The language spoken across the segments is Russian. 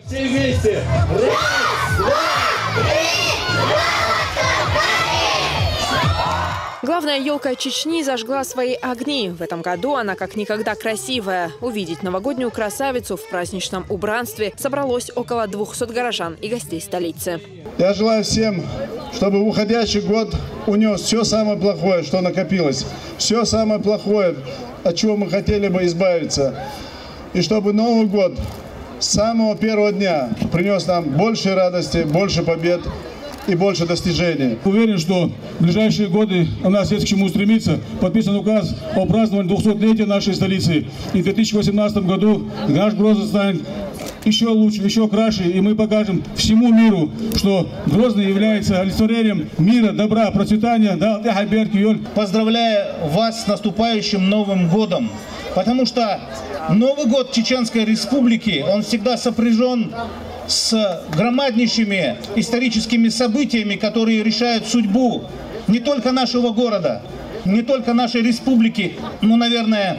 Все вместе. Раз, два, три. Главная елка Чечни зажгла свои огни. В этом году она как никогда красивая. Увидеть новогоднюю красавицу в праздничном убранстве собралось около 200 горожан и гостей столицы. Я желаю всем, чтобы уходящий год унес все самое плохое, что накопилось. Все самое плохое, от чего мы хотели бы избавиться. И чтобы Новый год с самого первого дня принес нам больше радости, больше побед и больше достижений. Уверен, что в ближайшие годы у нас есть к чему стремиться. Подписан указ о праздновании 200-летия нашей столицы. И в 2018 году наш Грозный станет еще лучше, еще краше. И мы покажем всему миру, что Грозный является олицетворением мира, добра, процветания. Поздравляю вас с наступающим Новым годом. Потому что Новый год Чеченской Республики, он всегда сопряжен с громаднейшими историческими событиями, которые решают судьбу не только нашего города, не только нашей республики, но, наверное,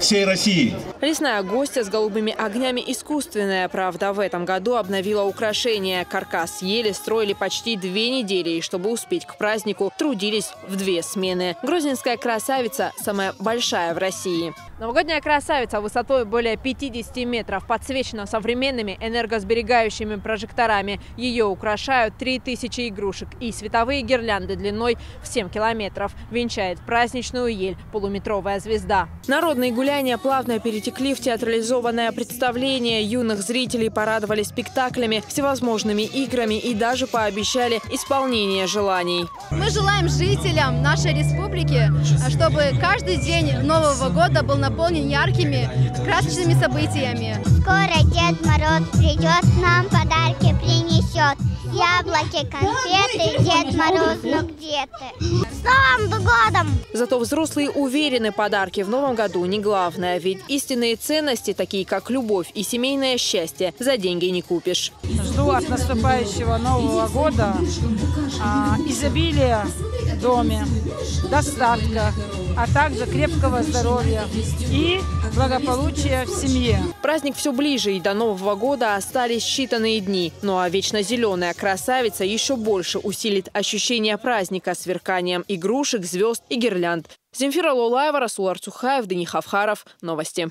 всей России. Лесная гостья с голубыми огнями искусственная. Правда, в этом году обновила украшения. Каркас ели, строили почти 2 недели. И чтобы успеть к празднику, трудились в 2 смены. Грозненская красавица – самая большая в России. Новогодняя красавица высотой более 50 метров подсвечена современными энергосберегающими прожекторами. Ее украшают 3000 игрушек и световые гирлянды длиной в 7 километров. Венчает праздничную ель полуметровая звезда. Народные гуляния плавно перетекли в театрализованное представление. Юных зрителей порадовали спектаклями, всевозможными играми и даже пообещали исполнение желаний. Мы желаем жителям нашей республики, чтобы каждый день Нового года был наполнен яркими, красочными событиями. Скоро Дед Мороз придет, нам подарки принесет. Яблоки, конфеты, Дед Мороз, ну где ты? С Новым годом! Зато взрослые уверены, подарки в новом году не главное. Ведь истинные ценности, такие как любовь и семейное счастье, за деньги не купишь. Жду от наступающего Нового года изобилия в доме, достатка, а также крепкого здоровья и благополучия в семье. Праздник все ближе, и до Нового года остались считанные дни. Ну а вечно зеленая красавица еще больше усилит ощущение праздника сверканием игрушек, звезд и гирлянд. Земфира Лолаева, Расул Арцухаев, Денис Хавхаров. Новости.